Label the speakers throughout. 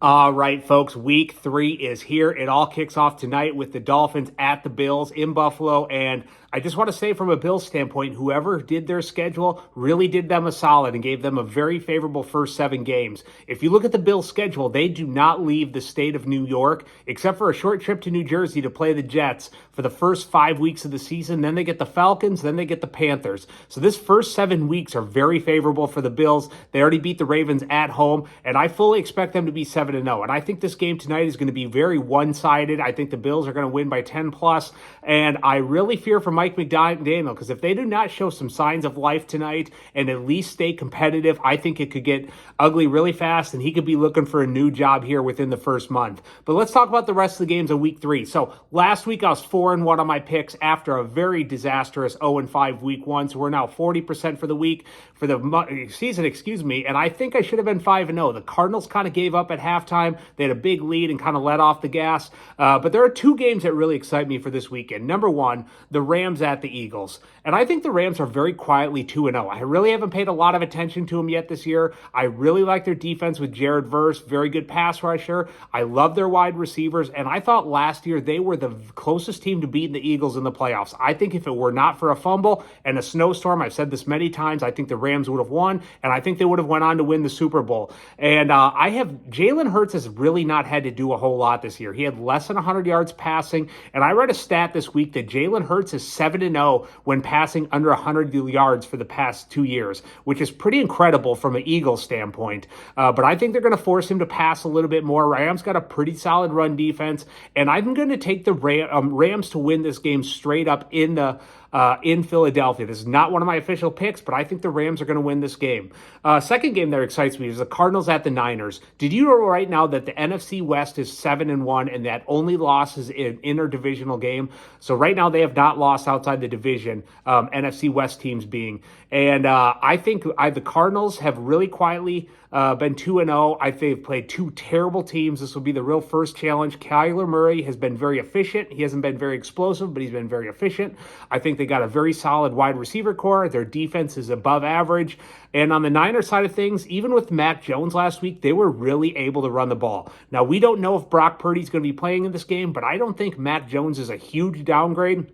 Speaker 1: All right, folks, week 3 is here. It all kicks off tonight with the Dolphins at the Bills in Buffalo. And I just want to say, from a Bills standpoint, whoever did their schedule really did them a solid and gave them a very favorable first 7 games. If you look at the Bills' schedule, they do not leave the state of New York, except for a short trip to New Jersey to play the Jets for the first 5 weeks of the season. Then they get the Falcons, then they get the Panthers. So this first 7 weeks are very favorable for the Bills. They already beat the Ravens at home, and I fully expect them to be 7-0. And I think this game tonight is going to be very one-sided. I think the Bills are going to win by 10 plus, and I really fear for Mike McDaniel, because if they do not show some signs of life tonight and at least stay competitive, I think it could get ugly really fast, and he could be looking for a new job here within the first month. But let's talk about the rest of the games of week 3. So last week I was 4-1 on my picks after a very disastrous 0-5 week 1. So we're now 40% for the week, for the season, and I think I should have been 5-0. The Cardinals kind of gave up at halftime. They had a big lead and kind of let off the gas. But there are 2 games that really excite me for this weekend. Number 1, the Rams at the Eagles. And I think the Rams are very quietly 2-0. I really haven't paid a lot of attention to them yet this year. I really like their defense with Jared Verse, very good pass rusher. I love their wide receivers, and I thought last year they were the closest team to beating the Eagles in the playoffs. I think if it were not for a fumble and a snowstorm, I've said this many times, I think the Rams would have won, and I think they would have went on to win the Super Bowl. And Jalen Hurts has really not had to do a whole lot this year. He had less than 100 yards passing, and I read a stat this week that Jalen Hurts is 7-0 when passing under 100 yards for the past 2 years, which is pretty incredible from an Eagles standpoint. But I think they're going to force him to pass a little bit more. Rams got a pretty solid run defense, and I'm going to take the Rams to win this game straight up in Philadelphia. This is not one of my official picks, but I think the Rams are going to win this game. Second game that excites me is the Cardinals at the Niners. Did you know right now that the NFC West is 7-1 and that only loss is in interdivisional game? So right now they have not lost outside the division, NFC West teams being. And I think the Cardinals have really quietly been 2-0. I think they've played 2 terrible teams. This will be the real first challenge. Kyler Murray has been very efficient. He hasn't been very explosive, but he's been very efficient. I think they got a very solid wide receiver core. Their defense is above average. And on the Niners side of things, even with Mac Jones last week, they were really able to run the ball. Now, we don't know if Brock Purdy's going to be playing in this game, but I don't think Mac Jones is a huge downgrade.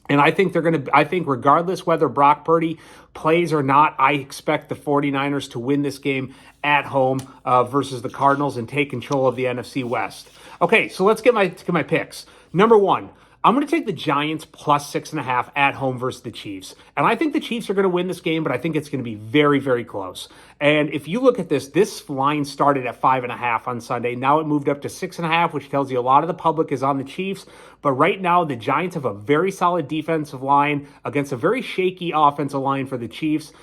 Speaker 1: And I think regardless whether Brock Purdy plays or not, I expect the 49ers to win this game at home versus the Cardinals and take control of the NFC West. Okay, so let's get my picks. Number 1, I'm going to take the Giants plus 6.5 at home versus the Chiefs. And I think the Chiefs are going to win this game, but I think it's going to be very, very close. And if you look at this line started at 5.5 on Sunday. Now it moved up to 6.5, which tells you a lot of the public is on the Chiefs. But right now, the Giants have a very solid defensive line against a very shaky offensive line for the Chiefs.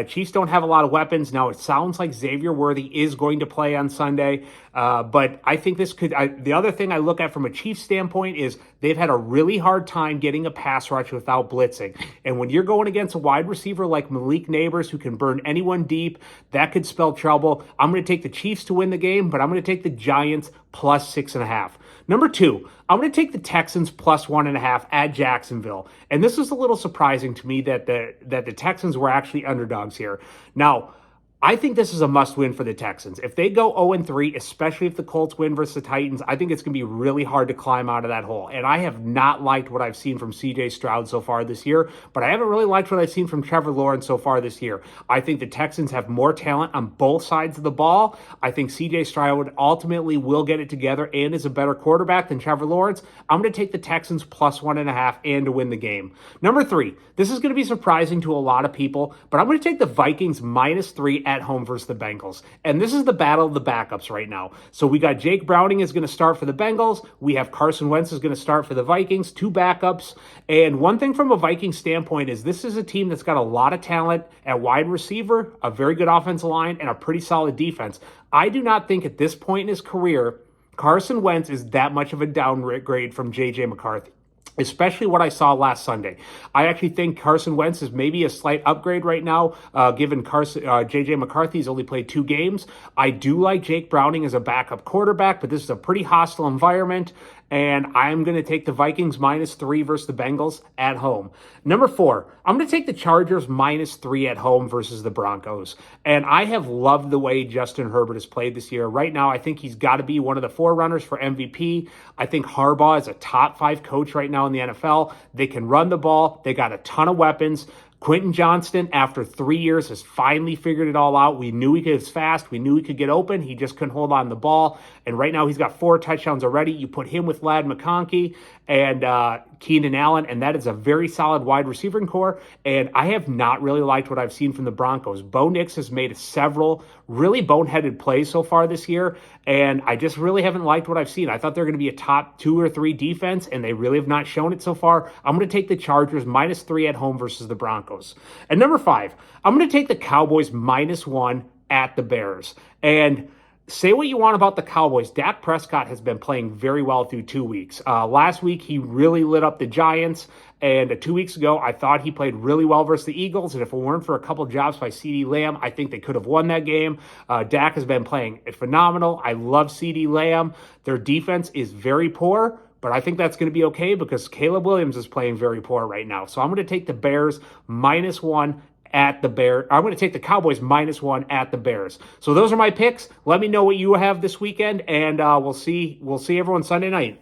Speaker 1: Chiefs don't have a lot of weapons. Now, it sounds like Xavier Worthy is going to play on Sunday. But I think this could... the other thing I look at from a Chiefs standpoint is they've had a really hard time getting a pass rush without blitzing. And when you're going against a wide receiver like Malik Neighbors who can burn anyone deep, that could spell trouble. I'm going to take the Chiefs to win the game, but I'm going to take the Giants plus 6.5. Number 2, I'm going to take the Texans plus 1.5 at Jacksonville. And this is a little surprising to me that the Texans were actually underdogs here. Now, I think this is a must-win for the Texans. If they go 0-3, especially if the Colts win versus the Titans, I think it's going to be really hard to climb out of that hole. And I have not liked what I've seen from C.J. Stroud so far this year, but I haven't really liked what I've seen from Trevor Lawrence so far this year. I think the Texans have more talent on both sides of the ball. I think C.J. Stroud ultimately will get it together and is a better quarterback than Trevor Lawrence. I'm going to take the Texans plus 1.5 and to win the game. Number 3, this is going to be surprising to a lot of people, but I'm going to take the Vikings minus 3 at home versus the Bengals. And this is the battle of the backups right now. So we got Jake Browning is going to start for the Bengals. We have Carson Wentz is going to start for the Vikings, 2 backups. And one thing from a Vikings standpoint is this is a team that's got a lot of talent at wide receiver, a very good offensive line, and a pretty solid defense. I do not think at this point in his career, Carson Wentz is that much of a downgrade from J.J. McCarthy. especially what I saw last Sunday. I actually think Carson Wentz is maybe a slight upgrade right now, given J.J. McCarthy's only played 2 games. I do like Jake Browning as a backup quarterback, but this is a pretty hostile environment. and I'm going to take the Vikings -3 versus the Bengals at home. Number 4, I'm going to take the Chargers -3 at home versus the Broncos. And I have loved the way Justin Herbert has played this year. Right now, I think he's got to be one of the forerunners for MVP. I think Harbaugh is a top 5 coach right now in the NFL. They can run the ball. They got a ton of weapons. Quentin Johnston, after 3 years, has finally figured it all out. We knew he was fast. We knew he could get open. He just couldn't hold on the ball. And right now, he's got 4 touchdowns already. You put him with Ladd McConkey and Keenan Allen, and that is a very solid wide receiving core. And I have not really liked what I've seen from the Broncos. Bo Nix has made several really boneheaded plays so far this year, and I just really haven't liked what I've seen. I thought they're going to be a top 2 or 3 defense, and they really have not shown it so far. I'm going to take the Chargers -3 at home versus the Broncos. And number 5, I'm going to take the Cowboys -1 at the Bears. And say what you want about the Cowboys. Dak Prescott has been playing very well through 2 weeks. Last week, he really lit up the Giants. And 2 weeks ago, I thought he played really well versus the Eagles. And if it weren't for a couple drops by CeeDee Lamb, I think they could have won that game. Dak has been playing phenomenal. I love CeeDee Lamb. Their defense is very poor, but I think that's going to be okay because Caleb Williams is playing very poor right now. So I'm going to take the Bears -1 at the Bears. I'm going to take the Cowboys -1 at the Bears. So those are my picks. Let me know what you have this weekend, and we'll see everyone Sunday night.